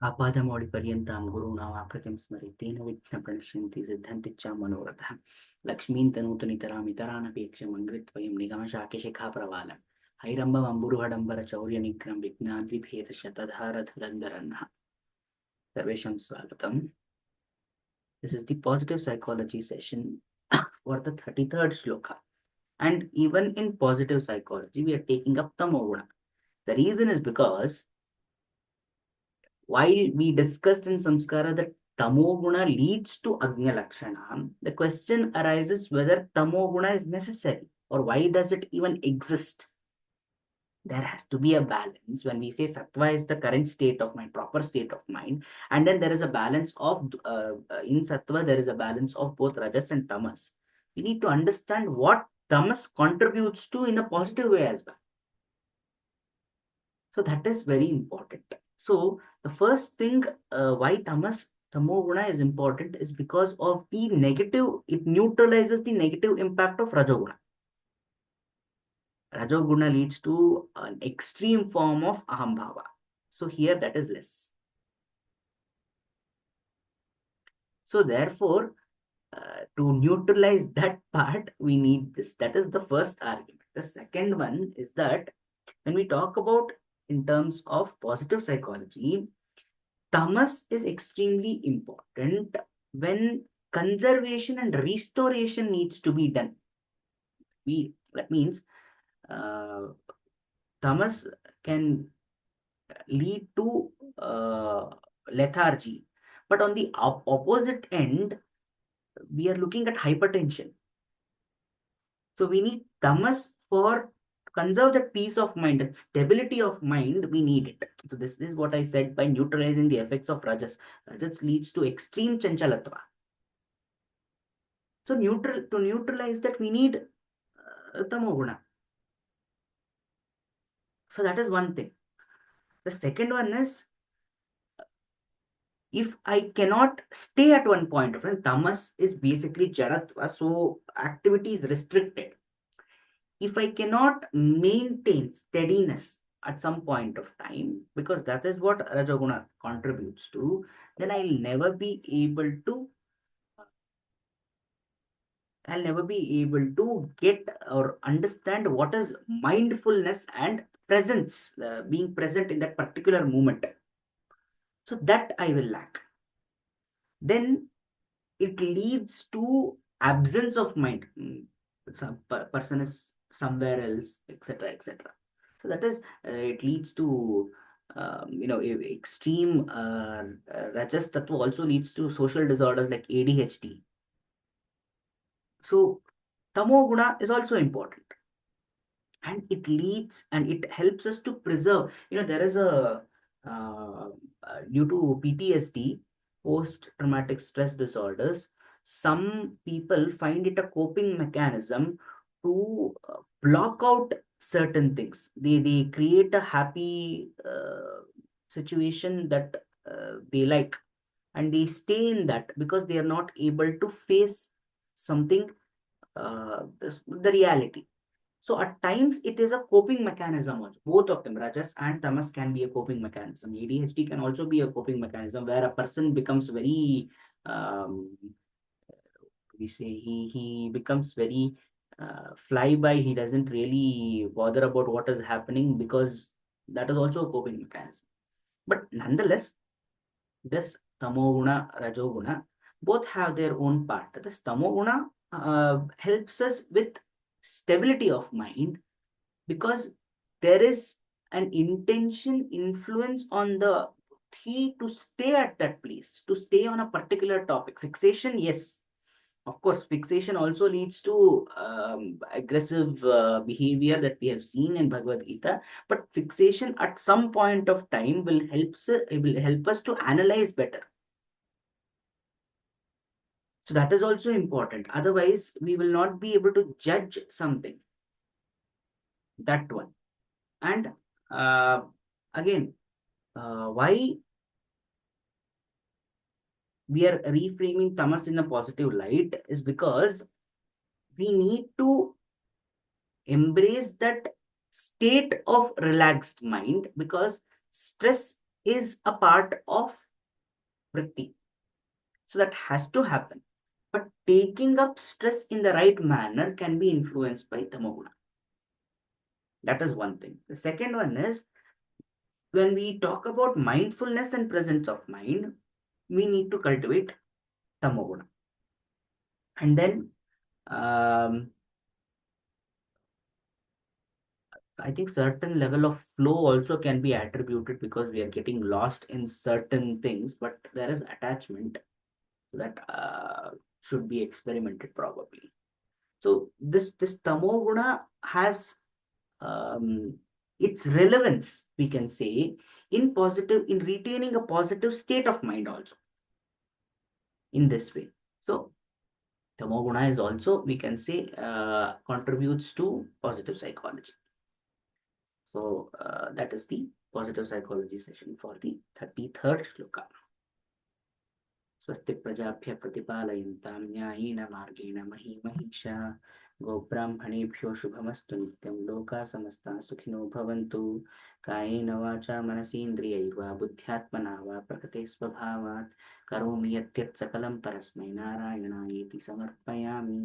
आपादमौलिपर्यन्तां गुरूणामाकृतिं स्मरेत् तेन विघ्नप्रणश्यन्ति सिद्धन्ति च मनोरथः लक्ष्मीं तनोतु नितरामितरानपेक्ष्य मङ्गृत्वयं निगमशाकिशिखाप्रवालम् हैरम्बमम्बुरुहडम्बरचौर्यनिघ्नं विघ्नाद्रिभेदशतधारधुरन्धरन्नः सर्वेषां स्वागतम्. This is the positive psychology session for the 33rd shloka. And even in positive psychology, we are taking up tamoguna. The reason is because while we discussed in samskara that tamoguna leads to agnya lakshana, the question arises whether tamoguna is necessary or why does it even exist. There has to be a balance. When we say sattva is the current state of mind, proper state of mind, and then there is a balance of in sattva there is a balance of both rajas and tamas. We need to understand what tamas contributes to in a positive way as well. So that is very important. So the first thing why tamoguna is important is because of the negative. It neutralizes the negative impact of rajoguna. Rajoguna leads to an extreme form of ahambhava. So here that is less. So therefore, to neutralize that part, we need this. That is the first argument. The second one is that when we talk about in terms of positive psychology, tamas is extremely important when conservation and restoration needs to be done. That means uh, tamas can lead to lethargy. But on the opposite end, we are looking at hypertension. So we need tamas for conserve that peace of mind, that stability of mind, we need it. So this is what I said by neutralizing the effects of rajas. Rajas leads to extreme chanchalatva. So to neutralize that, we need tamoguna. So that is one thing. The second one is if I cannot stay at one point of time, tamas is basically jaratva, so activity is restricted. If I cannot maintain steadiness at some point of time, because that is what Rajoguna contributes to, then I'll never be able to get or understand what is mindfulness and presence, being present in that particular moment. So that I will lack. Then it leads to absence of mind. Some person is somewhere else, etc., etc. So that is it leads to extreme rajas tattva also leads to social disorders like ADHD. So tamoguna is also important, and it leads and it helps us to preserve. There is a uh, due to PTSD, post traumatic stress disorders, some people find it a coping mechanism to block out certain things. They create a happy situation that they like, and they stay in that because they are not able to face something, the reality. So at times it is a coping mechanism also. Both of them, Rajas and Tamas, can be a coping mechanism. ADHD can also be a coping mechanism where a person becomes very, we say he becomes very fly by. He doesn't really bother about what is happening because that is also a coping mechanism. But nonetheless, this tamoguna, rajoguna, both have their own part. This tamoguna helps us with stability of mind because there is an intention influence on the he to stay at that place, to stay on a particular topic. Fixation, yes, of course, fixation also leads to aggressive behavior that we have seen in Bhagavad Gita. But fixation at some point of time will help us to analyze better. So that is also important. Otherwise, we will not be able to judge something. That one. And uh, again, why we are reframing tamas in a positive light is because we need to embrace that state of relaxed mind, because stress is a part of vritti. So that has to happen. But taking up stress in the right manner can be influenced by tamoguna. That is one thing. The second one is, when we talk about mindfulness and presence of mind, we need to cultivate tamoguna. And then I think certain level of flow also can be attributed because we are getting lost in certain things, but there is attachment that should be experimented probably. So this tamoguna has its relevance, we can say, in retaining a positive state of mind also in this way. So tamoguna is also, we can say, contributes to positive psychology. So that is the positive psychology session for the 33rd shloka. स्वस्ति प्रजाभ्य प्रतिपालयन्तां न्यायेन मार्गेण मही महिषा गोब्राह्मणेभ्यो शुभमस्तु नित्यं लोकाः समस्ताः सुखिनो भवन्तु कायेन वाचा मनसेन्द्रियैर्वा बुद्ध्यात्मना वा प्रकृते स्वभावात् करोमि यद्यत् सकलं परस्मै नारायणायेति समर्पयामि।